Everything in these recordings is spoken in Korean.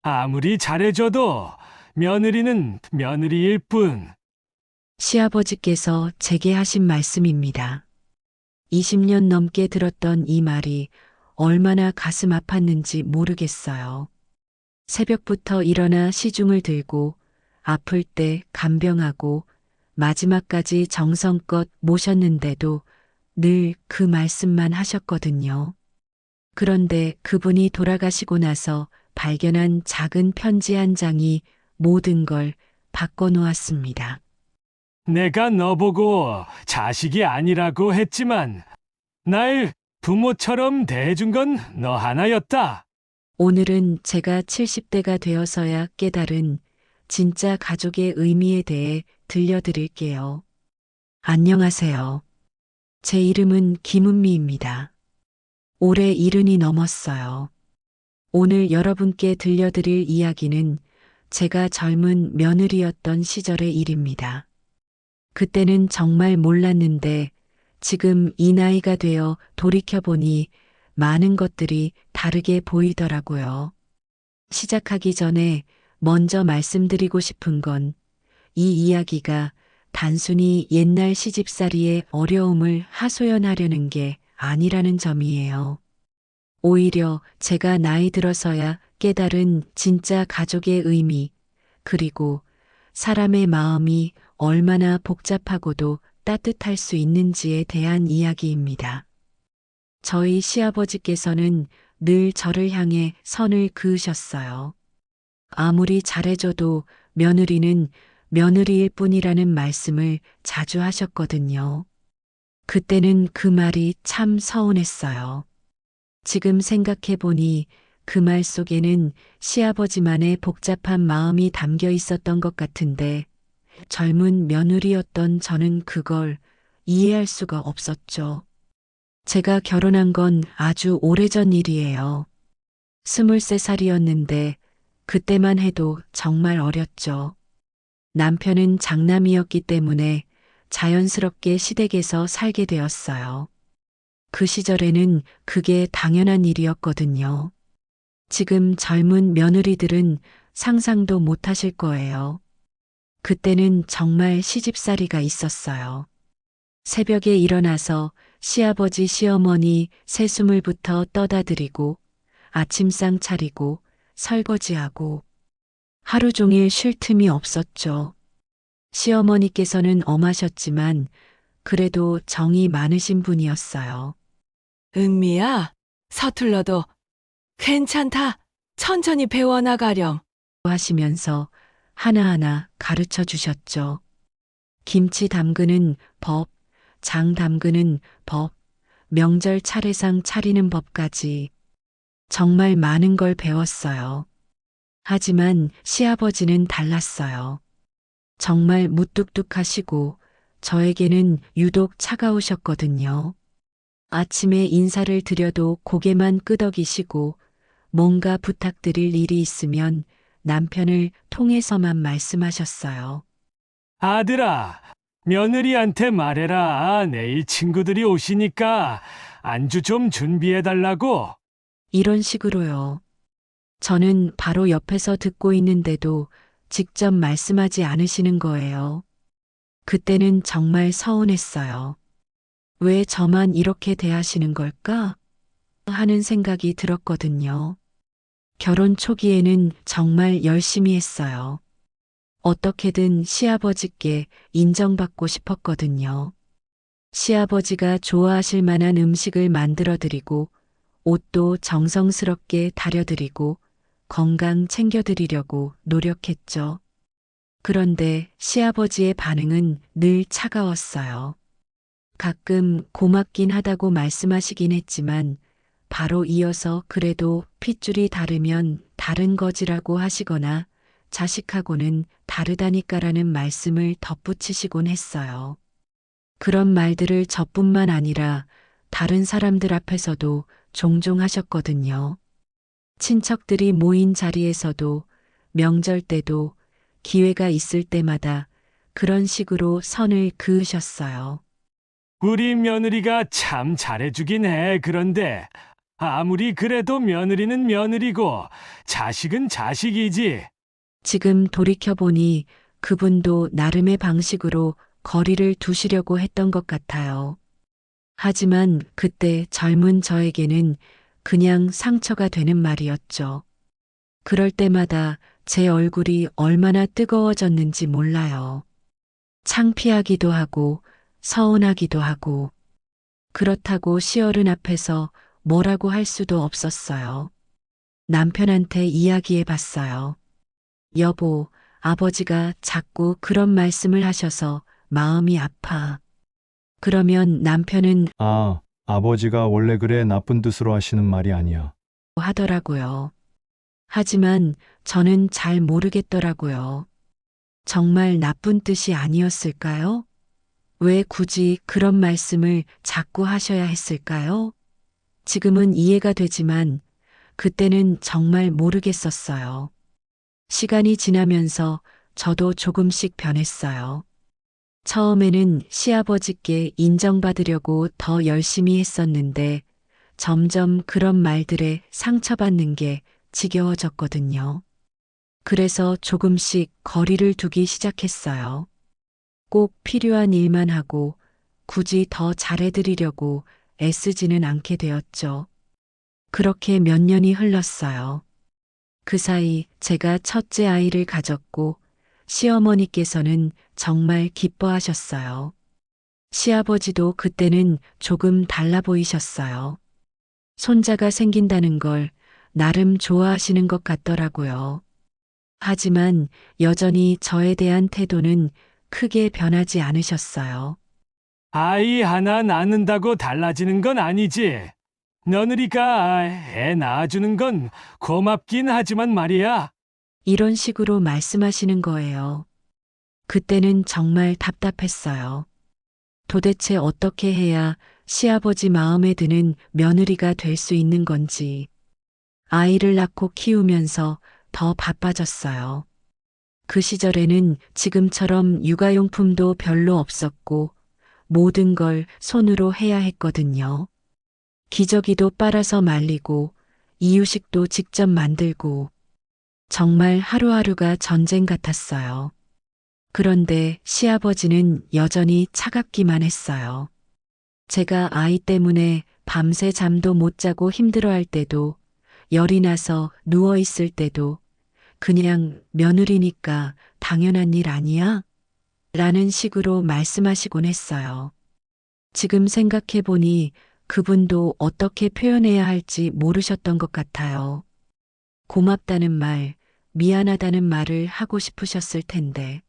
아무리 잘해줘도 며느리는 며느리일 뿐. 시아버지께서 제게 하신 말씀입니다. 20년 넘게 들었던 이 말이 얼마나 가슴 아팠는지 모르겠어요. 새벽부터 일어나 시중을 들고 아플 때 간병하고 마지막까지 정성껏 모셨는데도 늘 그 말씀만 하셨거든요. 그런데 그분이 돌아가시고 나서 발견한 작은 편지 한 장이 모든 걸 바꿔놓았습니다. 내가 너보고 자식이 아니라고 했지만 날 부모처럼 대해준 건 너 하나였다. 오늘은 제가 70대가 되어서야 깨달은 진짜 가족의 의미에 대해 들려드릴게요. 안녕하세요. 제 이름은 김은미입니다. 올해 70이 넘었어요. 오늘 여러분께 들려드릴 이야기는 제가 젊은 며느리였던 시절의 일입니다. 그때는 정말 몰랐는데 지금 이 나이가 되어 돌이켜보니 많은 것들이 다르게 보이더라고요. 시작하기 전에 먼저 말씀드리고 싶은 건 이 이야기가 단순히 옛날 시집살이의 어려움을 하소연하려는 게 아니라는 점이에요. 오히려 제가 나이 들어서야 깨달은 진짜 가족의 의미, 그리고 사람의 마음이 얼마나 복잡하고도 따뜻할 수 있는지에 대한 이야기입니다. 저희 시아버지께서는 늘 저를 향해 선을 그으셨어요. 아무리 잘해줘도 며느리는 며느리일 뿐이라는 말씀을 자주 하셨거든요. 그때는 그 말이 참 서운했어요. 지금 생각해 보니 그 말 속에는 시아버지만의 복잡한 마음이 담겨 있었던 것 같은데 젊은 며느리였던 저는 그걸 이해할 수가 없었죠. 제가 결혼한 건 아주 오래전 일이에요. 23살이었는데 그때만 해도 정말 어렸죠. 남편은 장남이었기 때문에 자연스럽게 시댁에서 살게 되었어요. 그 시절에는 그게 당연한 일이었거든요. 지금 젊은 며느리들은 상상도 못 하실 거예요. 그때는 정말 시집살이가 있었어요. 새벽에 일어나서 시아버지 시어머니 새수물부터 떠다 드리고 아침상 차리고 설거지하고 하루 종일 쉴 틈이 없었죠. 시어머니께서는 엄하셨지만 그래도 정이 많으신 분이었어요. 은미야, 서툴러도 괜찮다. 천천히 배워나가렴. 하시면서 하나하나 가르쳐 주셨죠. 김치 담그는 법, 장 담그는 법, 명절 차례상 차리는 법까지 정말 많은 걸 배웠어요. 하지만 시아버지는 달랐어요. 정말 무뚝뚝하시고 저에게는 유독 차가우셨거든요. 아침에 인사를 드려도 고개만 끄덕이시고 뭔가 부탁드릴 일이 있으면 남편을 통해서만 말씀하셨어요. 아들아, 며느리한테 말해라. 내일 친구들이 오시니까 안주 좀 준비해달라고. 이런 식으로요. 저는 바로 옆에서 듣고 있는데도 직접 말씀하지 않으시는 거예요. 그때는 정말 서운했어요. 왜 저만 이렇게 대하시는 걸까? 하는 생각이 들었거든요. 결혼 초기에는 정말 열심히 했어요. 어떻게든 시아버지께 인정받고 싶었거든요. 시아버지가 좋아하실 만한 음식을 만들어 드리고 옷도 정성스럽게 다려드리고 건강 챙겨드리려고 노력했죠. 그런데 시아버지의 반응은 늘 차가웠어요. 가끔 고맙긴 하다고 말씀하시긴 했지만 바로 이어서 그래도 핏줄이 다르면 다른 거지라고 하시거나 자식하고는 다르다니까라는 말씀을 덧붙이시곤 했어요. 그런 말들을 저뿐만 아니라 다른 사람들 앞에서도 종종 하셨거든요. 친척들이 모인 자리에서도 명절 때도 기회가 있을 때마다 그런 식으로 선을 그으셨어요. 우리 며느리가 참 잘해주긴 해. 그런데 아무리 그래도 며느리는 며느리고 자식은 자식이지. 지금 돌이켜보니 그분도 나름의 방식으로 거리를 두시려고 했던 것 같아요. 하지만 그때 젊은 저에게는 그냥 상처가 되는 말이었죠. 그럴 때마다 제 얼굴이 얼마나 뜨거워졌는지 몰라요. 창피하기도 하고 서운하기도 하고 그렇다고 시어른 앞에서 뭐라고 할 수도 없었어요. 남편한테 이야기해 봤어요. 여보, 아버지가 자꾸 그런 말씀을 하셔서 마음이 아파. 그러면 남편은 아, 아버지가 원래 그래 나쁜 뜻으로 하시는 말이 아니야. 하더라고요. 하지만 저는 잘 모르겠더라고요. 정말 나쁜 뜻이 아니었을까요? 왜 굳이 그런 말씀을 자꾸 하셔야 했을까요? 지금은 이해가 되지만 그때는 정말 모르겠었어요. 시간이 지나면서 저도 조금씩 변했어요. 처음에는 시아버지께 인정받으려고 더 열심히 했었는데 점점 그런 말들에 상처받는 게 지겨워졌거든요. 그래서 조금씩 거리를 두기 시작했어요. 꼭 필요한 일만 하고 굳이 더 잘해드리려고 애쓰지는 않게 되었죠. 그렇게 몇 년이 흘렀어요. 그 사이 제가 첫째 아이를 가졌고 시어머니께서는 정말 기뻐하셨어요. 시아버지도 그때는 조금 달라 보이셨어요. 손자가 생긴다는 걸 나름 좋아하시는 것 같더라고요. 하지만 여전히 저에 대한 태도는 크게 변하지 않으셨어요. 아이 하나 낳는다고 달라지는 건 아니지. 며느리가 애 낳아주는 건 고맙긴 하지만 말이야. 이런 식으로 말씀하시는 거예요. 그때는 정말 답답했어요. 도대체 어떻게 해야 시아버지 마음에 드는 며느리가 될 수 있는 건지. 아이를 낳고 키우면서 더 바빠졌어요. 그 시절에는 지금처럼 육아용품도 별로 없었고 모든 걸 손으로 해야 했거든요. 기저귀도 빨아서 말리고 이유식도 직접 만들고 정말 하루하루가 전쟁 같았어요. 그런데 시아버지는 여전히 차갑기만 했어요. 제가 아이 때문에 밤새 잠도 못 자고 힘들어할 때도 열이 나서 누워 있을 때도 그냥 며느리니까 당연한 일 아니야? 라는 식으로 말씀하시곤 했어요. 지금 생각해 보니 그분도 어떻게 표현해야 할지 모르셨던 것 같아요. 고맙다는 말, 미안하다는 말을 하고 싶으셨을 텐데.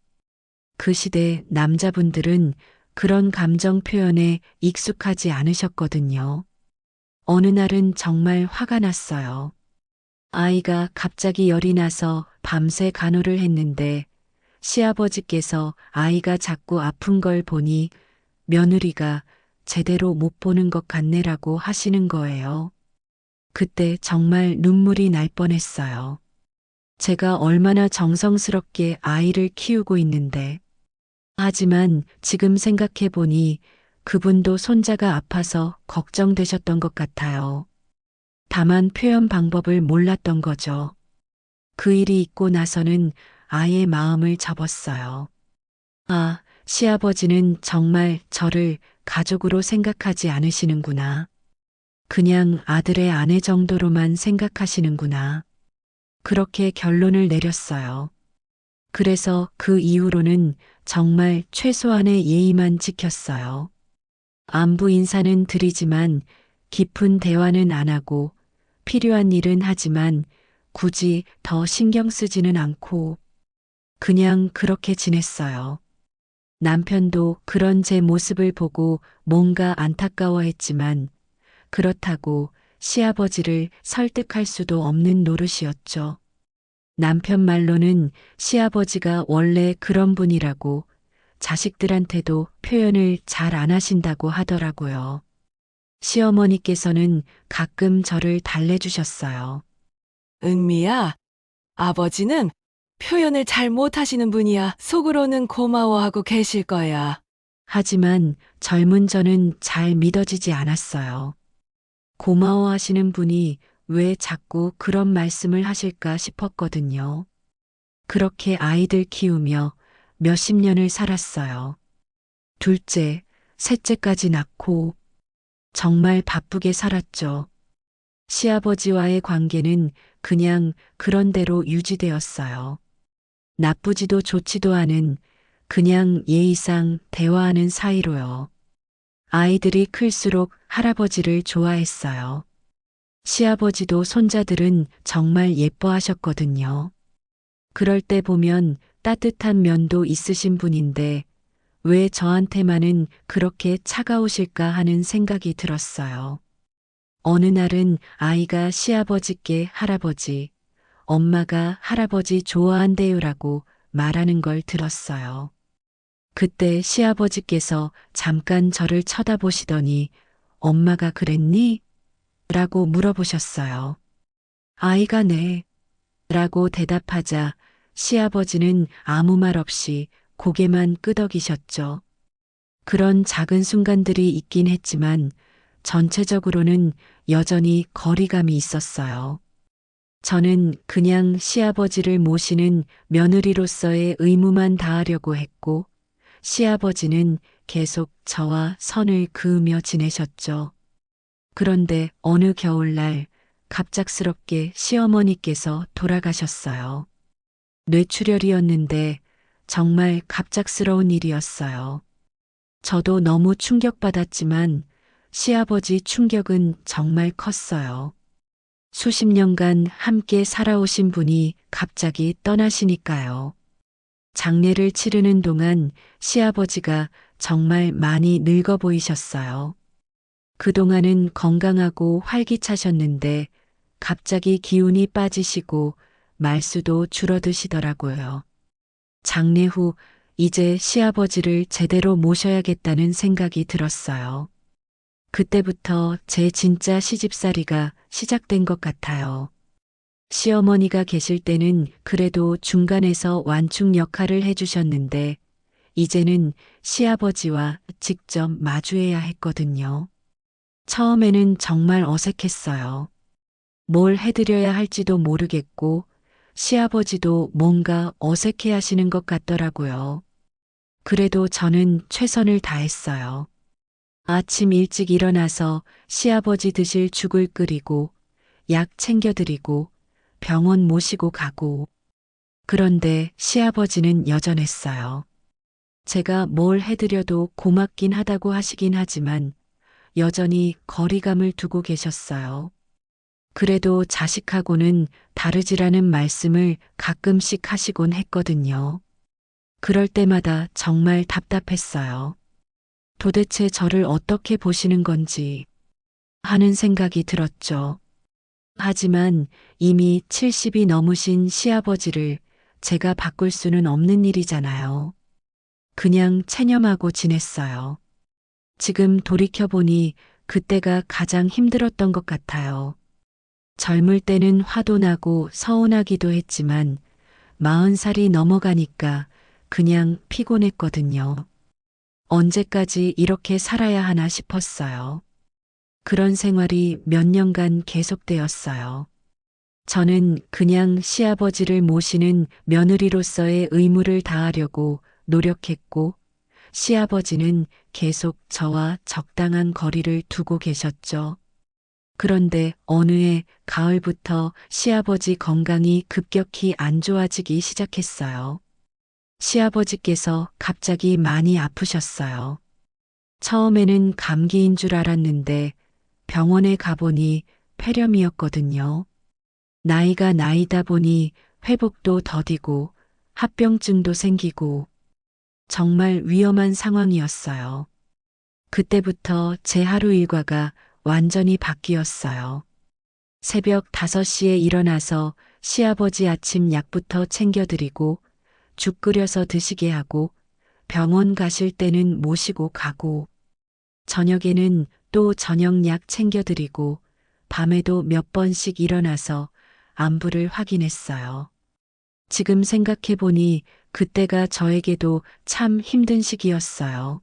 그 시대 남자분들은 그런 감정 표현에 익숙하지 않으셨거든요. 어느 날은 정말 화가 났어요. 아이가 갑자기 열이 나서 밤새 간호를 했는데 시아버지께서 아이가 자꾸 아픈 걸 보니 며느리가 제대로 못 보는 것 같네라고 하시는 거예요. 그때 정말 눈물이 날 뻔했어요. 제가 얼마나 정성스럽게 아이를 키우고 있는데. 하지만 지금 생각해 보니 그분도 손자가 아파서 걱정되셨던 것 같아요. 다만 표현 방법을 몰랐던 거죠. 그 일이 있고 나서는 아이의 마음을 접었어요. 아, 시아버지는 정말 저를 가족으로 생각하지 않으시는구나. 그냥 아들의 아내 정도로만 생각하시는구나. 그렇게 결론을 내렸어요. 그래서 그 이후로는 정말 최소한의 예의만 지켰어요. 안부 인사는 드리지만 깊은 대화는 안 하고 필요한 일은 하지만 굳이 더 신경 쓰지는 않고 그냥 그렇게 지냈어요. 남편도 그런 제 모습을 보고 뭔가 안타까워했지만 그렇다고 시아버지를 설득할 수도 없는 노릇이었죠. 남편 말로는 시아버지가 원래 그런 분이라고 자식들한테도 표현을 잘 안 하신다고 하더라고요. 시어머니께서는 가끔 저를 달래주셨어요. 은미야, 아버지는 표현을 잘 못하시는 분이야. 속으로는 고마워하고 계실 거야. 하지만 젊은 저는 잘 믿어지지 않았어요. 고마워하시는 분이 왜 자꾸 그런 말씀을 하실까 싶었거든요. 그렇게 아이들 키우며 몇십 년을 살았어요. 둘째, 셋째까지 낳고 정말 바쁘게 살았죠. 시아버지와의 관계는 그냥 그런 대로 유지되었어요. 나쁘지도 좋지도 않은 그냥 예의상 대화하는 사이로요. 아이들이 클수록 할아버지를 좋아했어요. 시아버지도 손자들은 정말 예뻐하셨거든요. 그럴 때 보면 따뜻한 면도 있으신 분인데 왜 저한테만은 그렇게 차가우실까 하는 생각이 들었어요. 어느 날은 아이가 시아버지께 할아버지, 엄마가 할아버지 좋아한대요라고 말하는 걸 들었어요. 그때 시아버지께서 잠깐 저를 쳐다보시더니 엄마가 그랬니? 라고 물어보셨어요. 아이가 네. 라고 대답하자 시아버지는 아무 말 없이 고개만 끄덕이셨죠. 그런 작은 순간들이 있긴 했지만 전체적으로는 여전히 거리감이 있었어요. 저는 그냥 시아버지를 모시는 며느리로서의 의무만 다하려고 했고 시아버지는 계속 저와 선을 그으며 지내셨죠. 그런데 어느 겨울날 갑작스럽게 시어머니께서 돌아가셨어요. 뇌출혈이었는데 정말 갑작스러운 일이었어요. 저도 너무 충격받았지만 시아버지 충격은 정말 컸어요. 수십 년간 함께 살아오신 분이 갑자기 떠나시니까요. 장례를 치르는 동안 시아버지가 정말 많이 늙어 보이셨어요. 그동안은 건강하고 활기차셨는데 갑자기 기운이 빠지시고 말수도 줄어드시더라고요. 장례 후 이제 시아버지를 제대로 모셔야겠다는 생각이 들었어요. 그때부터 제 진짜 시집살이가 시작된 것 같아요. 시어머니가 계실 때는 그래도 중간에서 완충 역할을 해주셨는데 이제는 시아버지와 직접 마주해야 했거든요. 처음에는 정말 어색했어요. 뭘 해드려야 할지도 모르겠고 시아버지도 뭔가 어색해 하시는 것 같더라고요. 그래도 저는 최선을 다했어요. 아침 일찍 일어나서 시아버지 드실 죽을 끓이고 약 챙겨드리고 병원 모시고 가고 그런데 시아버지는 여전했어요. 제가 뭘 해드려도 고맙긴 하다고 하시긴 하지만 여전히 거리감을 두고 계셨어요. 그래도 자식하고는 다르지라는 말씀을 가끔씩 하시곤 했거든요. 그럴 때마다 정말 답답했어요. 도대체 저를 어떻게 보시는 건지 하는 생각이 들었죠. 하지만 이미 70이 넘으신 시아버지를 제가 바꿀 수는 없는 일이잖아요. 그냥 체념하고 지냈어요. 지금 돌이켜보니 그때가 가장 힘들었던 것 같아요. 젊을 때는 화도 나고 서운하기도 했지만 40살이 넘어가니까 그냥 피곤했거든요. 언제까지 이렇게 살아야 하나 싶었어요. 그런 생활이 몇 년간 계속되었어요. 저는 그냥 시아버지를 모시는 며느리로서의 의무를 다하려고 노력했고 시아버지는 계속 저와 적당한 거리를 두고 계셨죠. 그런데 어느 해 가을부터 시아버지 건강이 급격히 안 좋아지기 시작했어요. 시아버지께서 갑자기 많이 아프셨어요. 처음에는 감기인 줄 알았는데 병원에 가보니 폐렴이었거든요. 나이가 나이다 보니 회복도 더디고 합병증도 생기고 정말 위험한 상황이었어요. 그때부터 제 하루 일과가 완전히 바뀌었어요. 새벽 5시에 일어나서 시아버지 아침 약부터 챙겨드리고 죽 끓여서 드시게 하고 병원 가실 때는 모시고 가고 저녁에는 또 저녁약 챙겨드리고 밤에도 몇 번씩 일어나서 안부를 확인했어요. 지금 생각해보니 그때가 저에게도 참 힘든 시기였어요.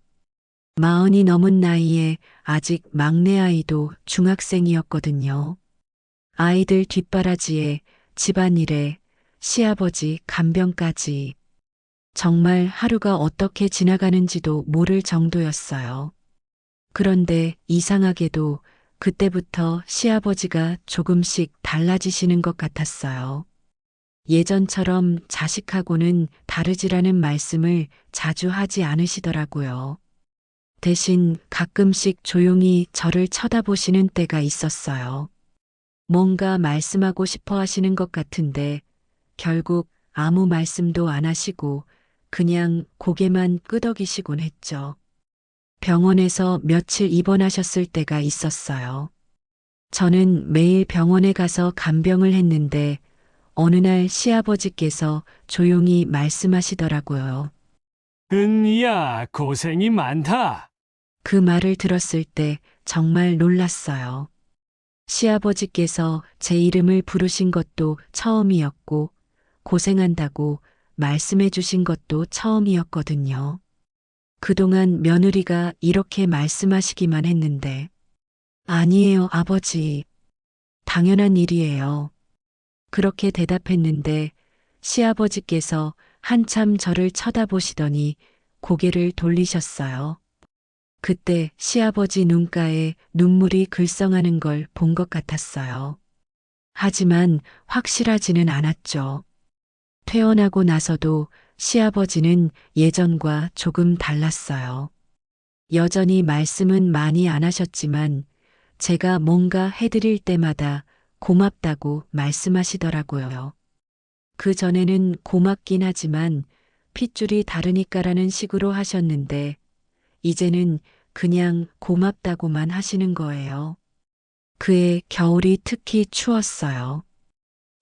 마흔이 넘은 나이에 아직 막내 아이도 중학생이었거든요. 아이들 뒷바라지에 집안일에 시아버지 간병까지 정말 하루가 어떻게 지나가는지도 모를 정도였어요. 그런데 이상하게도 그때부터 시아버지가 조금씩 달라지시는 것 같았어요. 예전처럼 자식하고는 다르지라는 말씀을 자주 하지 않으시더라고요. 대신 가끔씩 조용히 저를 쳐다보시는 때가 있었어요. 뭔가 말씀하고 싶어 하시는 것 같은데 결국 아무 말씀도 안 하시고 그냥 고개만 끄덕이시곤 했죠. 병원에서 며칠 입원하셨을 때가 있었어요. 저는 매일 병원에 가서 간병을 했는데 어느 날 시아버지께서 조용히 말씀하시더라고요. 은미야, 고생이 많다. 그 말을 들었을 때 정말 놀랐어요. 시아버지께서 제 이름을 부르신 것도 처음이었고 고생한다고 말씀해 주신 것도 처음이었거든요. 그동안 며느리가 이렇게 말씀하시기만 했는데 아니에요, 아버지. 당연한 일이에요. 그렇게 대답했는데 시아버지께서 한참 저를 쳐다보시더니 고개를 돌리셨어요. 그때 시아버지 눈가에 눈물이 글썽하는 걸 본 것 같았어요. 하지만 확실하지는 않았죠. 퇴원하고 나서도 시아버지는 예전과 조금 달랐어요. 여전히 말씀은 많이 안 하셨지만 제가 뭔가 해드릴 때마다 고맙다고 말씀하시더라고요. 그 전에는 고맙긴 하지만 핏줄이 다르니까라는 식으로 하셨는데 이제는 그냥 고맙다고만 하시는 거예요. 그해 겨울이 특히 추웠어요.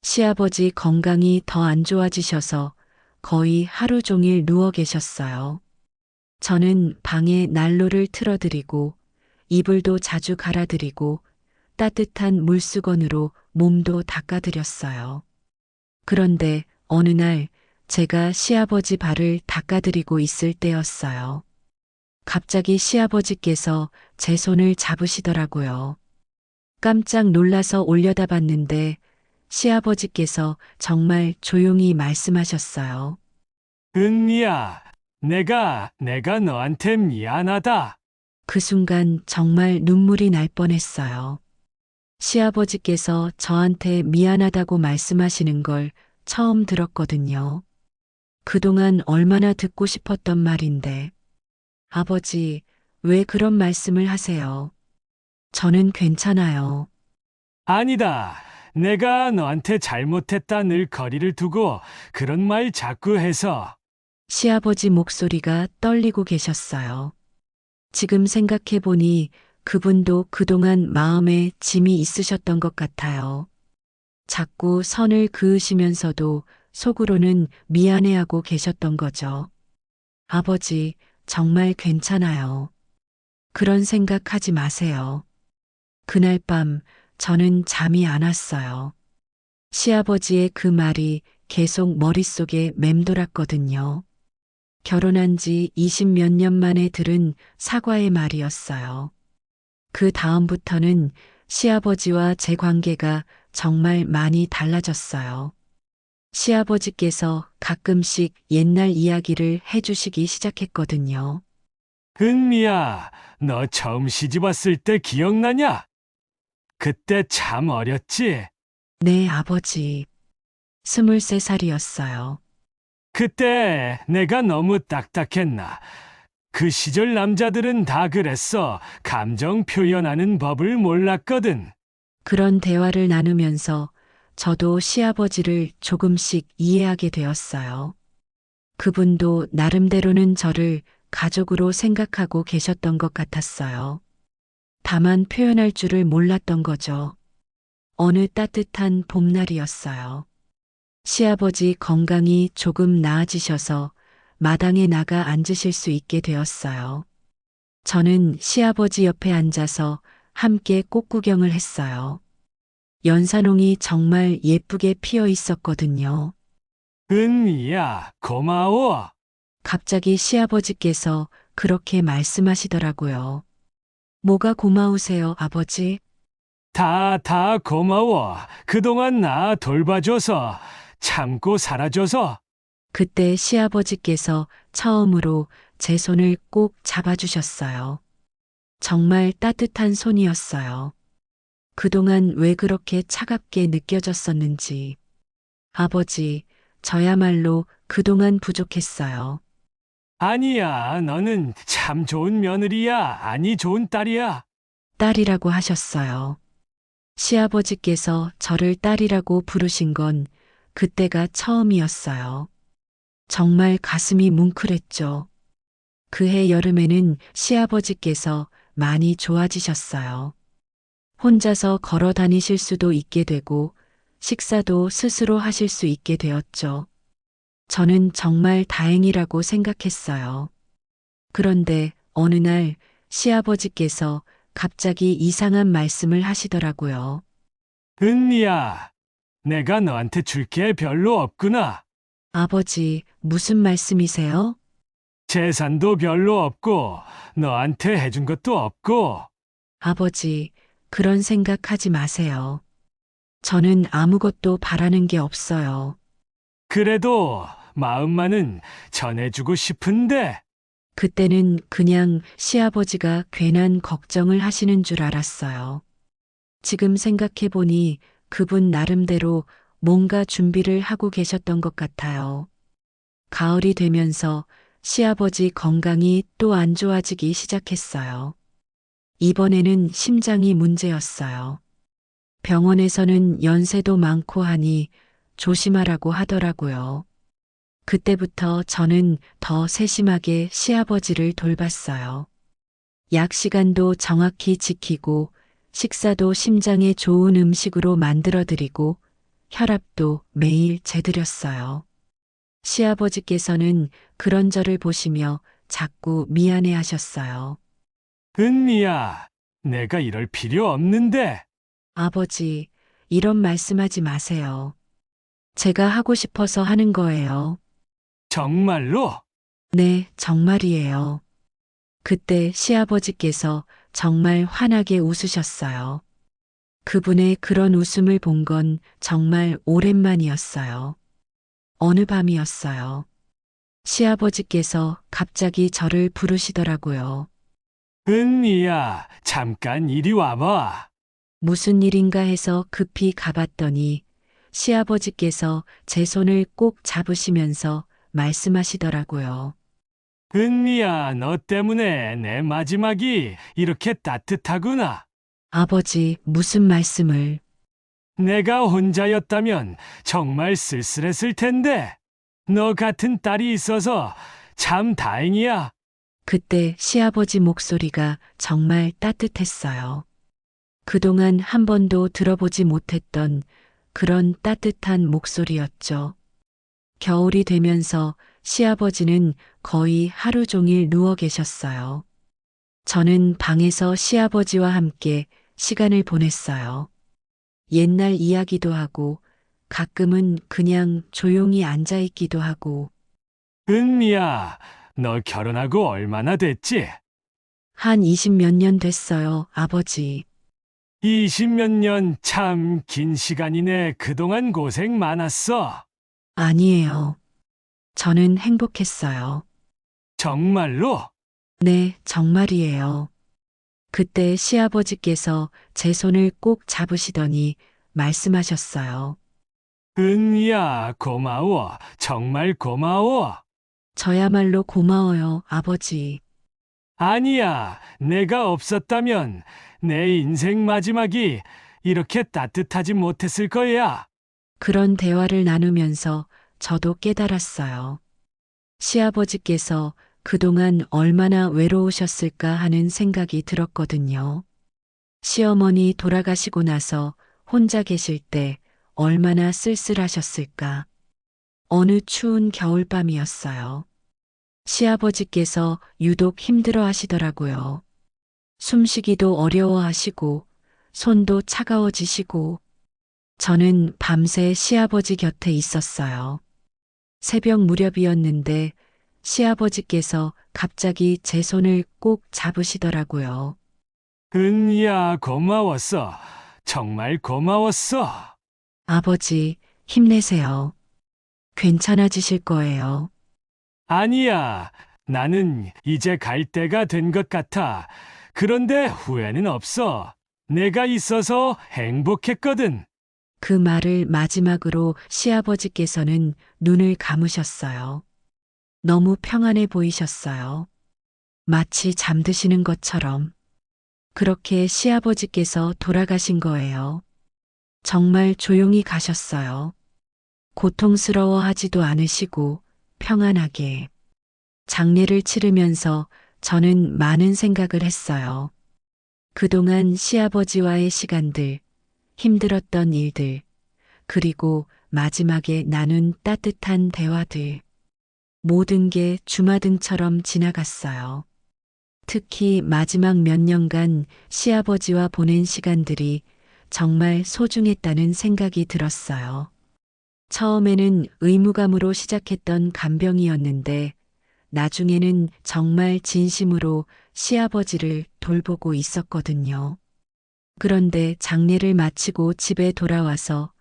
시아버지 건강이 더 안 좋아지셔서 거의 하루 종일 누워 계셨어요. 저는 방에 난로를 틀어드리고 이불도 자주 갈아드리고 따뜻한 물수건으로 몸도 닦아드렸어요. 그런데 어느 날 제가 시아버지 발을 닦아드리고 있을 때였어요. 갑자기 시아버지께서 제 손을 잡으시더라고요. 깜짝 놀라서 올려다봤는데 시아버지께서 정말 조용히 말씀하셨어요. 은미야, 내가 너한테 미안하다. 그 순간 정말 눈물이 날 뻔했어요. 시아버지께서 저한테 미안하다고 말씀하시는 걸 처음 들었거든요. 그동안 얼마나 듣고 싶었던 말인데. 아버지, 왜 그런 말씀을 하세요? 저는 괜찮아요. 아니다. 내가 너한테 잘못했다 늘 거리를 두고 그런 말 자꾸 해서. 시아버지 목소리가 떨리고 계셨어요. 지금 생각해보니 그분도 그동안 마음에 짐이 있으셨던 것 같아요. 자꾸 선을 그으시면서도 속으로는 미안해하고 계셨던 거죠. 아버지, 정말 괜찮아요. 그런 생각하지 마세요. 그날 밤 저는 잠이 안 왔어요. 시아버지의 그 말이 계속 머릿속에 맴돌았거든요. 결혼한 지 20몇 년 만에 들은 사과의 말이었어요. 그 다음부터는 시아버지와 제 관계가 정말 많이 달라졌어요. 시아버지께서 가끔씩 옛날 이야기를 해주시기 시작했거든요. 은미야, 너 처음 시집 왔을 때 기억나냐? 그때 참 어렸지? 네, 아버지. 23살이었어요. 그때 내가 너무 딱딱했나? 그 시절 남자들은 다 그랬어. 감정 표현하는 법을 몰랐거든. 그런 대화를 나누면서 저도 시아버지를 조금씩 이해하게 되었어요. 그분도 나름대로는 저를 가족으로 생각하고 계셨던 것 같았어요. 다만 표현할 줄을 몰랐던 거죠. 어느 따뜻한 봄날이었어요. 시아버지 건강이 조금 나아지셔서 마당에 나가 앉으실 수 있게 되었어요. 저는 시아버지 옆에 앉아서 함께 꽃 구경을 했어요. 연산홍이 정말 예쁘게 피어 있었거든요. 은미야, 고마워. 갑자기 시아버지께서 그렇게 말씀하시더라고요. 뭐가 고마우세요, 아버지? 다 고마워. 그동안 나 돌봐줘서, 참고 살아줘서. 그때 시아버지께서 처음으로 제 손을 꼭 잡아주셨어요. 정말 따뜻한 손이었어요. 그동안 왜 그렇게 차갑게 느껴졌었는지. 아버지, 저야말로 그동안 부족했어요. 아니야, 너는 참 좋은 며느리야. 아니, 좋은 딸이야. 딸이라고 하셨어요. 시아버지께서 저를 딸이라고 부르신 건 그때가 처음이었어요. 정말 가슴이 뭉클했죠. 그해 여름에는 시아버지께서 많이 좋아지셨어요. 혼자서 걸어 다니실 수도 있게 되고 식사도 스스로 하실 수 있게 되었죠. 저는 정말 다행이라고 생각했어요. 그런데 어느 날 시아버지께서 갑자기 이상한 말씀을 하시더라고요. 은미야, 내가 너한테 줄 게 별로 없구나. 아버지, 무슨 말씀이세요? 재산도 별로 없고, 너한테 해준 것도 없고. 아버지, 그런 생각하지 마세요. 저는 아무것도 바라는 게 없어요. 그래도 마음만은 전해주고 싶은데. 그때는 그냥 시아버지가 괜한 걱정을 하시는 줄 알았어요. 지금 생각해보니 그분 나름대로 뭔가 준비를 하고 계셨던 것 같아요. 가을이 되면서 시아버지 건강이 또 안 좋아지기 시작했어요. 이번에는 심장이 문제였어요. 병원에서는 연세도 많고 하니 조심하라고 하더라고요. 그때부터 저는 더 세심하게 시아버지를 돌봤어요. 약 시간도 정확히 지키고 식사도 심장에 좋은 음식으로 만들어드리고 혈압도 매일 재드렸어요. 시아버지께서는 그런 저를 보시며 자꾸 미안해 하셨어요. 은미야, 내가 이럴 필요 없는데. 아버지, 이런 말씀하지 마세요. 제가 하고 싶어서 하는 거예요. 정말로? 네, 정말이에요. 그때 시아버지께서 정말 환하게 웃으셨어요. 그분의 그런 웃음을 본 건 정말 오랜만이었어요. 어느 밤이었어요. 시아버지께서 갑자기 저를 부르시더라고요. 은미야, 잠깐 이리 와봐. 무슨 일인가 해서 급히 가봤더니 시아버지께서 제 손을 꼭 잡으시면서 말씀하시더라고요. 은미야, 너 때문에 내 마지막이 이렇게 따뜻하구나. 아버지, 무슨 말씀을? 내가 혼자였다면 정말 쓸쓸했을 텐데. 너 같은 딸이 있어서 참 다행이야. 그때 시아버지 목소리가 정말 따뜻했어요. 그동안 한 번도 들어보지 못했던 그런 따뜻한 목소리였죠. 겨울이 되면서 시아버지는 거의 하루 종일 누워 계셨어요. 저는 방에서 시아버지와 함께 시간을 보냈어요. 옛날 이야기도 하고 가끔은 그냥 조용히 앉아 있기도 하고 은미야, 너 결혼하고 얼마나 됐지? 한 20몇 년 됐어요, 아버지. 20몇 년 참 긴 시간이네. 그동안 고생 많았어. 아니에요. 저는 행복했어요. 정말로? 네, 정말이에요. 그때 시아버지께서 제 손을 꼭 잡으시더니 말씀하셨어요. 은미야, 고마워. 정말 고마워. 저야말로 고마워요, 아버지. 아니야, 내가 없었다면 내 인생 마지막이 이렇게 따뜻하지 못했을 거야. 그런 대화를 나누면서 저도 깨달았어요. 시아버지께서 그동안 얼마나 외로우셨을까 하는 생각이 들었거든요. 시어머니 돌아가시고 나서 혼자 계실 때 얼마나 쓸쓸하셨을까. 어느 추운 겨울밤이었어요. 시아버지께서 유독 힘들어 하시더라고요. 숨쉬기도 어려워하시고 손도 차가워지시고 저는 밤새 시아버지 곁에 있었어요. 새벽 무렵이었는데 시아버지께서 갑자기 제 손을 꼭 잡으시더라고요. 은미야, 고마웠어. 정말 고마웠어. 아버지, 힘내세요. 괜찮아지실 거예요. 아니야, 나는 이제 갈 때가 된 것 같아. 그런데 후회는 없어. 내가 있어서 행복했거든. 그 말을 마지막으로 시아버지께서는 눈을 감으셨어요. 너무 평안해 보이셨어요. 마치 잠드시는 것처럼. 그렇게 시아버지께서 돌아가신 거예요. 정말 조용히 가셨어요. 고통스러워하지도 않으시고 평안하게. 장례를 치르면서 저는 많은 생각을 했어요. 그동안 시아버지와의 시간들, 힘들었던 일들, 그리고 마지막에 나눈 따뜻한 대화들. 모든 게 주마등처럼 지나갔어요. 특히 마지막 몇 년간 시아버지와 보낸 시간들이 정말 소중했다는 생각이 들었어요. 처음에는 의무감으로 시작했던 간병이었는데 나중에는 정말 진심으로 시아버지를 돌보고 있었거든요. 그런데 장례를 마치고 집에 돌아와서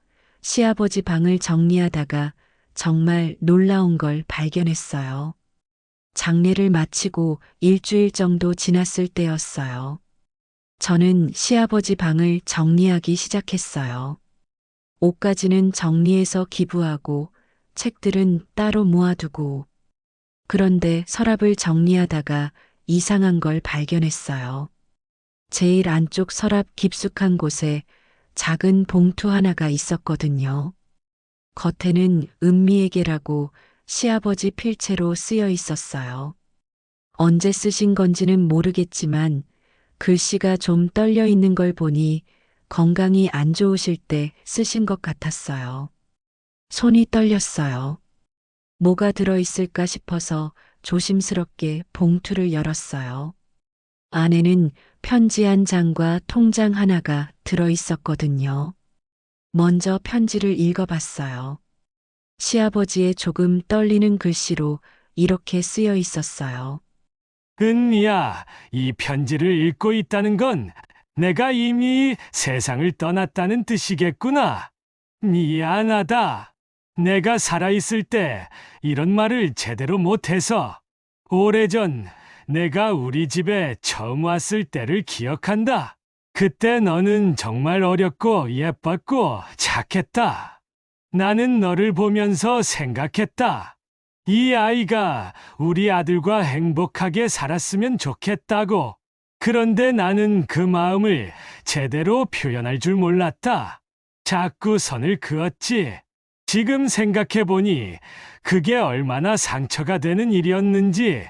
시아버지 방을 정리하다가 정말 놀라운 걸 발견했어요. 장례를 마치고 일주일 정도 지났을 때였어요. 저는 시아버지 방을 정리하기 시작했어요. 옷가지는 정리해서 기부하고 책들은 따로 모아두고. 그런데 서랍을 정리하다가 이상한 걸 발견했어요. 제일 안쪽 서랍 깊숙한 곳에 작은 봉투 하나가 있었거든요. 겉에는 은미에게라고 시아버지 필체로 쓰여 있었어요. 언제 쓰신 건지는 모르겠지만 글씨가 좀 떨려 있는 걸 보니 건강이 안 좋으실 때 쓰신 것 같았어요. 손이 떨렸어요. 뭐가 들어있을까 싶어서 조심스럽게 봉투를 열었어요. 안에는 편지 한 장과 통장 하나가 들어있었거든요. 먼저 편지를 읽어봤어요. 시아버지의 조금 떨리는 글씨로 이렇게 쓰여 있었어요. 은미야, 이 편지를 읽고 있다는 건 내가 이미 세상을 떠났다는 뜻이겠구나. 미안하다. 내가 살아있을 때 이런 말을 제대로 못해서. 오래전 내가 우리 집에 처음 왔을 때를 기억한다. 그때 너는 정말 어렸고 예뻤고 착했다. 나는 너를 보면서 생각했다. 이 아이가 우리 아들과 행복하게 살았으면 좋겠다고. 그런데 나는 그 마음을 제대로 표현할 줄 몰랐다. 자꾸 선을 그었지. 지금 생각해보니 그게 얼마나 상처가 되는 일이었는지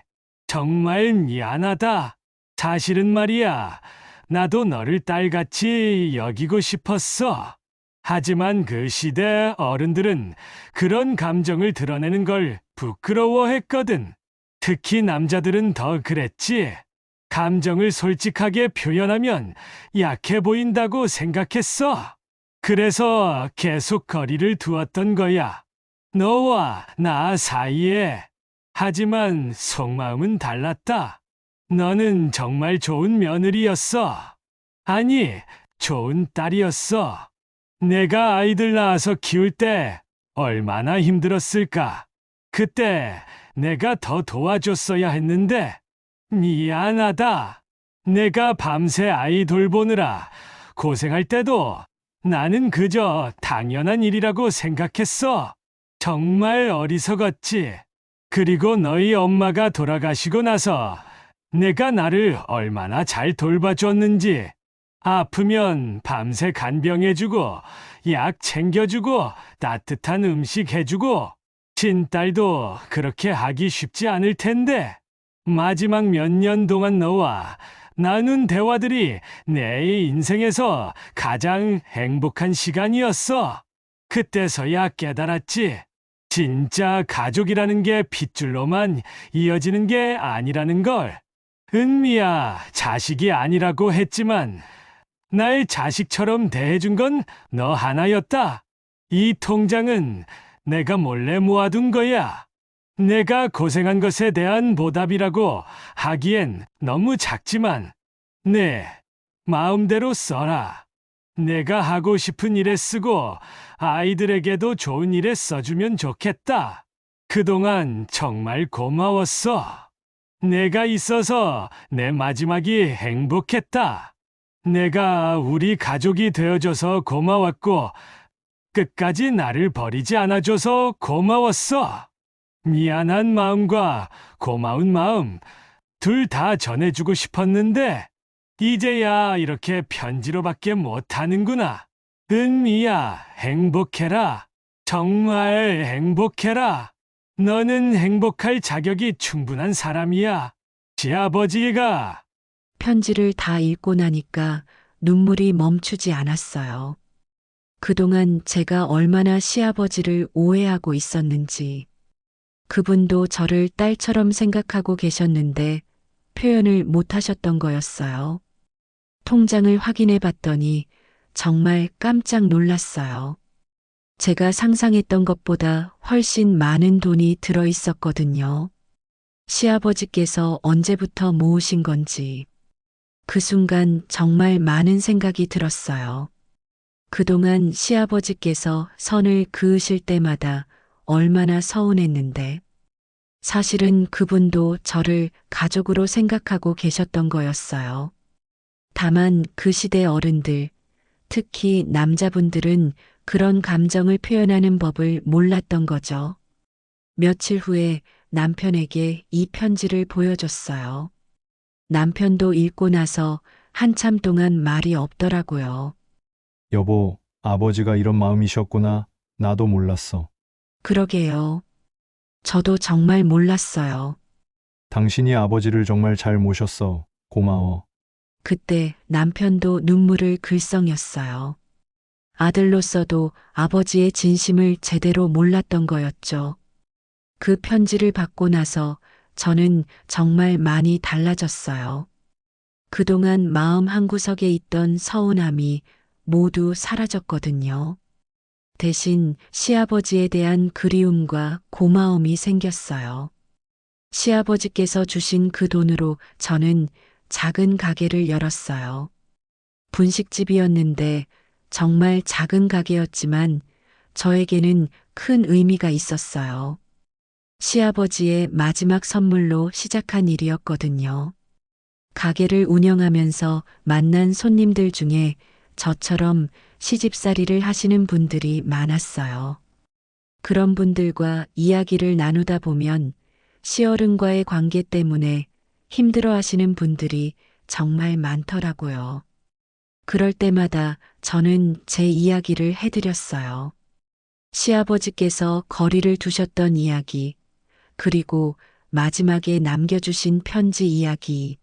정말 미안하다. 사실은 말이야, 나도 너를 딸같이 여기고 싶었어. 하지만 그 시대 어른들은 그런 감정을 드러내는 걸 부끄러워했거든. 특히 남자들은 더 그랬지. 감정을 솔직하게 표현하면 약해 보인다고 생각했어. 그래서 계속 거리를 두었던 거야. 너와 나 사이에. 하지만 속마음은 달랐다. 너는 정말 좋은 며느리였어. 아니, 좋은 딸이었어. 내가 아이들 낳아서 키울 때 얼마나 힘들었을까. 그때 내가 더 도와줬어야 했는데 미안하다. 내가 밤새 아이 돌보느라 고생할 때도 나는 그저 당연한 일이라고 생각했어. 정말 어리석었지. 그리고 너희 엄마가 돌아가시고 나서 내가 나를 얼마나 잘 돌봐줬는지. 아프면 밤새 간병해주고 약 챙겨주고 따뜻한 음식 해주고. 친딸도 그렇게 하기 쉽지 않을 텐데 마지막 몇 년 동안 너와 나눈 대화들이 내 인생에서 가장 행복한 시간이었어. 그때서야 깨달았지. 진짜 가족이라는 게 핏줄로만 이어지는 게 아니라는 걸. 은미야, 자식이 아니라고 했지만 날 자식처럼 대해준 건 너 하나였다. 이 통장은 내가 몰래 모아둔 거야. 내가 고생한 것에 대한 보답이라고 하기엔 너무 작지만, 네, 마음대로 써라. 내가 하고 싶은 일에 쓰고 아이들에게도 좋은 일에 써주면 좋겠다. 그동안 정말 고마웠어. 내가 있어서 내 마지막이 행복했다. 내가 우리 가족이 되어줘서 고마웠고, 끝까지 나를 버리지 않아줘서 고마웠어. 미안한 마음과 고마운 마음, 둘 다 전해주고 싶었는데, 이제야 이렇게 편지로밖에 못하는구나. 은미야, 행복해라. 정말 행복해라. 너는 행복할 자격이 충분한 사람이야. 시아버지가. 편지를 다 읽고 나니까 눈물이 멈추지 않았어요. 그동안 제가 얼마나 시아버지를 오해하고 있었는지, 그분도 저를 딸처럼 생각하고 계셨는데 표현을 못 하셨던 거였어요. 통장을 확인해 봤더니 정말 깜짝 놀랐어요. 제가 상상했던 것보다 훨씬 많은 돈이 들어 있었거든요. 시아버지께서 언제부터 모으신 건지. 그 순간 정말 많은 생각이 들었어요. 그동안 시아버지께서 선을 그으실 때마다 얼마나 서운했는데, 사실은 그분도 저를 가족으로 생각하고 계셨던 거였어요. 다만 그 시대 어른들, 특히 남자분들은 그런 감정을 표현하는 법을 몰랐던 거죠. 며칠 후에 남편에게 이 편지를 보여줬어요. 남편도 읽고 나서 한참 동안 말이 없더라고요. 여보, 아버지가 이런 마음이셨구나. 나도 몰랐어. 그러게요. 저도 정말 몰랐어요. 당신이 아버지를 정말 잘 모셨어. 고마워. 그때 남편도 눈물을 글썽였어요. 아들로서도 아버지의 진심을 제대로 몰랐던 거였죠. 그 편지를 받고 나서 저는 정말 많이 달라졌어요. 그동안 마음 한구석에 있던 서운함이 모두 사라졌거든요. 대신 시아버지에 대한 그리움과 고마움이 생겼어요. 시아버지께서 주신 그 돈으로 저는 작은 가게를 열었어요. 분식집이었는데 정말 작은 가게였지만 저에게는 큰 의미가 있었어요. 시아버지의 마지막 선물로 시작한 일이었거든요. 가게를 운영하면서 만난 손님들 중에 저처럼 시집살이를 하시는 분들이 많았어요. 그런 분들과 이야기를 나누다 보면 시어른과의 관계 때문에 힘들어 하시는 분들이 정말 많더라고요. 그럴 때마다 저는 제 이야기를 해드렸어요. 시아버지께서 거리를 두셨던 이야기, 그리고 마지막에 남겨주신 편지 이야기.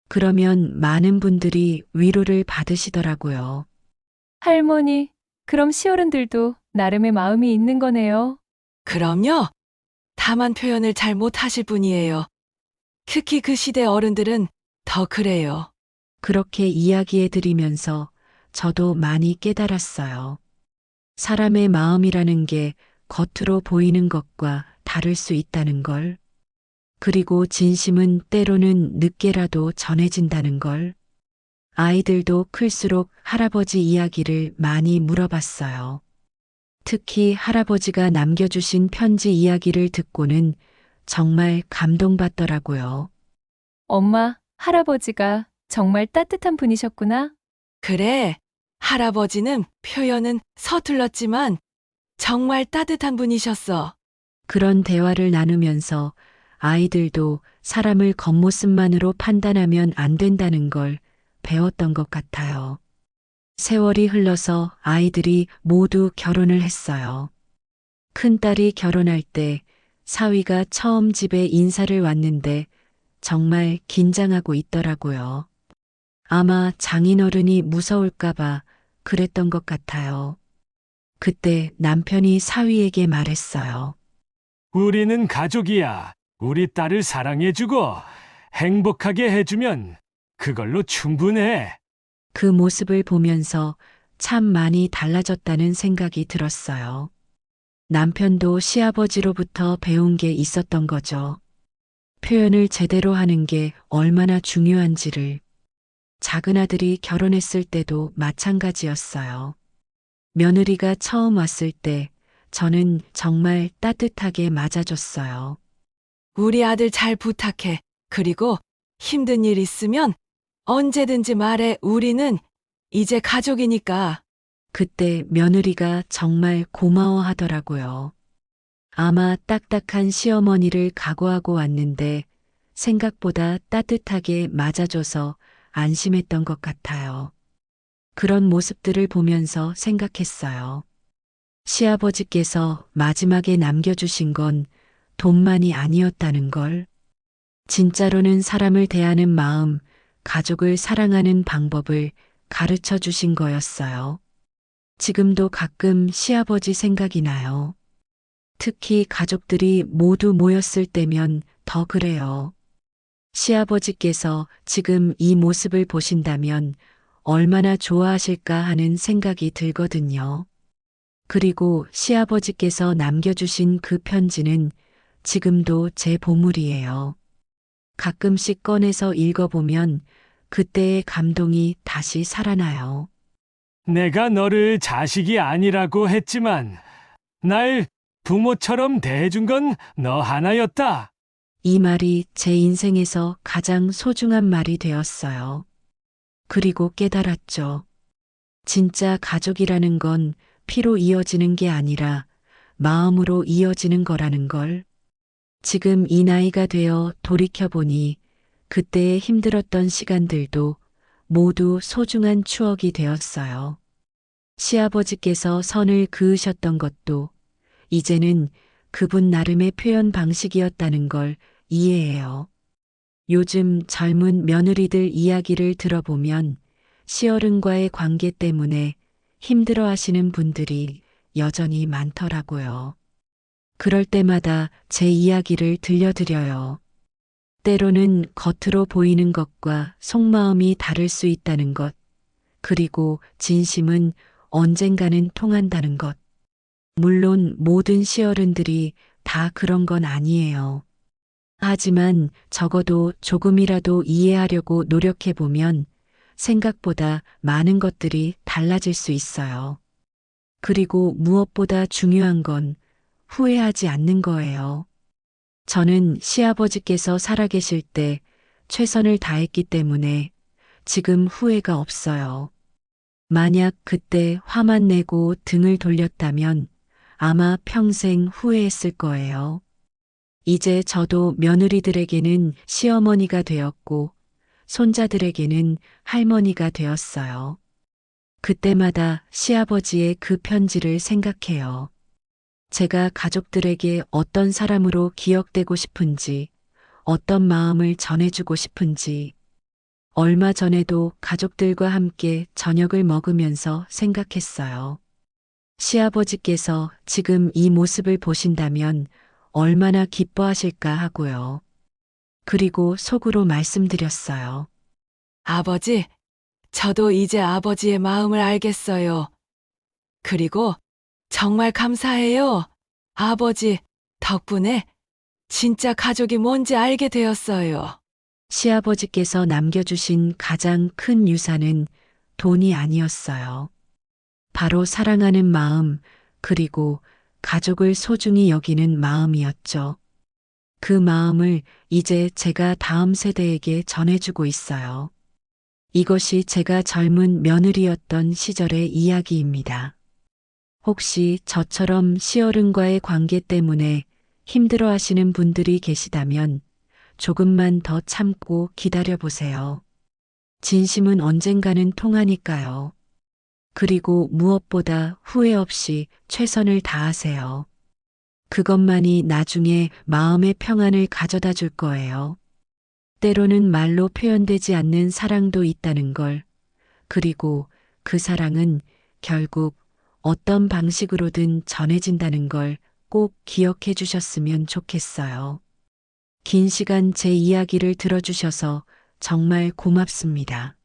그러면 많은 분들이 위로를 받으시더라고요. 할머니, 그럼 시어른들도 나름의 마음이 있는 거네요. 그럼요. 다만 표현을 잘 못하실 뿐이에요. 특히 그 시대 어른들은 더 그래요. 그렇게 이야기해 드리면서 저도 많이 깨달았어요. 사람의 마음이라는 게 겉으로 보이는 것과 다를 수 있다는 걸. 그리고 진심은 때로는 늦게라도 전해진다는 걸. 아이들도 클수록 할아버지 이야기를 많이 물어봤어요. 특히 할아버지가 남겨주신 편지 이야기를 듣고는 정말 감동받더라고요. 엄마, 할아버지가 정말 따뜻한 분이셨구나. 그래, 할아버지는 표현은 서툴렀지만 정말 따뜻한 분이셨어. 그런 대화를 나누면서 아이들도 사람을 겉모습만으로 판단하면 안 된다는 걸 배웠던 것 같아요. 세월이 흘러서 아이들이 모두 결혼을 했어요. 큰딸이 결혼할 때 사위가 처음 집에 인사를 왔는데 정말 긴장하고 있더라고요. 아마 장인어른이 무서울까봐 그랬던 것 같아요. 그때 남편이 사위에게 말했어요. 우리는 가족이야. 우리 딸을 사랑해주고 행복하게 해주면 그걸로 충분해. 그 모습을 보면서 참 많이 달라졌다는 생각이 들었어요. 남편도 시아버지로부터 배운 게 있었던 거죠. 표현을 제대로 하는 게 얼마나 중요한지를. 작은 아들이 결혼했을 때도 마찬가지였어요. 며느리가 처음 왔을 때 저는 정말 따뜻하게 맞아줬어요. 우리 아들 잘 부탁해. 그리고 힘든 일 있으면 언제든지 말해. 우리는 이제 가족이니까. 그때 며느리가 정말 고마워하더라고요. 아마 딱딱한 시어머니를 각오하고 왔는데 생각보다 따뜻하게 맞아줘서 안심했던 것 같아요. 그런 모습들을 보면서 생각했어요. 시아버지께서 마지막에 남겨주신 건 돈만이 아니었다는 걸. 진짜로는 사람을 대하는 마음, 가족을 사랑하는 방법을 가르쳐 주신 거였어요. 지금도 가끔 시아버지 생각이 나요. 특히 가족들이 모두 모였을 때면 더 그래요. 시아버지께서 지금 이 모습을 보신다면 얼마나 좋아하실까 하는 생각이 들거든요. 그리고 시아버지께서 남겨주신 그 편지는 지금도 제 보물이에요. 가끔씩 꺼내서 읽어보면 그때의 감동이 다시 살아나요. 내가 너를 자식이 아니라고 했지만 날 부모처럼 대해준 건 너 하나였다. 이 말이 제 인생에서 가장 소중한 말이 되었어요. 그리고 깨달았죠. 진짜 가족이라는 건 피로 이어지는 게 아니라 마음으로 이어지는 거라는 걸. 지금 이 나이가 되어 돌이켜보니 그때의 힘들었던 시간들도 모두 소중한 추억이 되었어요. 시아버지께서 선을 그으셨던 것도 이제는 그분 나름의 표현 방식이었다는 걸 이해해요. 요즘 젊은 며느리들 이야기를 들어보면 시어른과의 관계 때문에 힘들어 하시는 분들이 여전히 많더라고요. 그럴 때마다 제 이야기를 들려드려요. 때로는 겉으로 보이는 것과 속마음이 다를 수 있다는 것, 그리고 진심은 언젠가는 통한다는 것. 물론 모든 시어른들이 다 그런 건 아니에요. 하지만 적어도 조금이라도 이해하려고 노력해보면 생각보다 많은 것들이 달라질 수 있어요. 그리고 무엇보다 중요한 건 후회하지 않는 거예요. 저는 시아버지께서 살아계실 때 최선을 다했기 때문에 지금 후회가 없어요. 만약 그때 화만 내고 등을 돌렸다면 아마 평생 후회했을 거예요. 이제 저도 며느리들에게는 시어머니가 되었고 손자들에게는 할머니가 되었어요. 그때마다 시아버지의 그 편지를 생각해요. 제가 가족들에게 어떤 사람으로 기억되고 싶은지, 어떤 마음을 전해주고 싶은지, 얼마 전에도 가족들과 함께 저녁을 먹으면서 생각했어요. 시아버지께서 지금 이 모습을 보신다면 얼마나 기뻐하실까 하고요. 그리고 속으로 말씀드렸어요. 아버지, 저도 이제 아버지의 마음을 알겠어요. 그리고 정말 감사해요. 아버지 덕분에 진짜 가족이 뭔지 알게 되었어요. 시아버지께서 남겨주신 가장 큰 유산은 돈이 아니었어요. 바로 사랑하는 마음, 그리고 가족을 소중히 여기는 마음이었죠. 그 마음을 이제 제가 다음 세대에게 전해주고 있어요. 이것이 제가 젊은 며느리였던 시절의 이야기입니다. 혹시 저처럼 시어른과의 관계 때문에 힘들어 하시는 분들이 계시다면 조금만 더 참고 기다려보세요. 진심은 언젠가는 통하니까요. 그리고 무엇보다 후회 없이 최선을 다하세요. 그것만이 나중에 마음의 평안을 가져다 줄 거예요. 때로는 말로 표현되지 않는 사랑도 있다는 걸, 그리고 그 사랑은 결국 어떤 방식으로든 전해진다는 걸 꼭 기억해 주셨으면 좋겠어요. 긴 시간 제 이야기를 들어주셔서 정말 고맙습니다.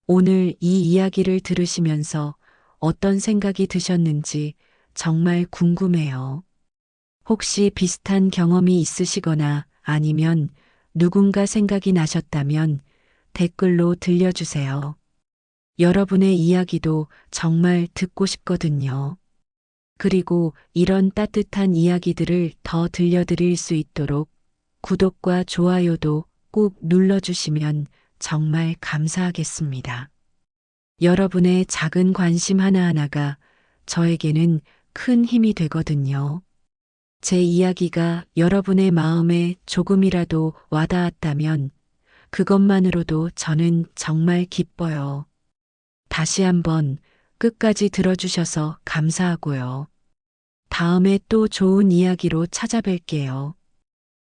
오늘 이 이야기를 들으시면서 어떤 생각이 드셨는지 정말 궁금해요. 혹시 비슷한 경험이 있으시거나 아니면 누군가 생각이 나셨다면 댓글로 들려주세요. 여러분의 이야기도 정말 듣고 싶거든요. 그리고 이런 따뜻한 이야기들을 더 들려드릴 수 있도록 구독과 좋아요도 꼭 눌러주시면 정말 감사하겠습니다. 여러분의 작은 관심 하나하나가 저에게는 큰 힘이 되거든요. 제 이야기가 여러분의 마음에 조금이라도 와닿았다면 그것만으로도 저는 정말 기뻐요. 다시 한번 끝까지 들어주셔서 감사하고요. 다음에 또 좋은 이야기로 찾아뵐게요.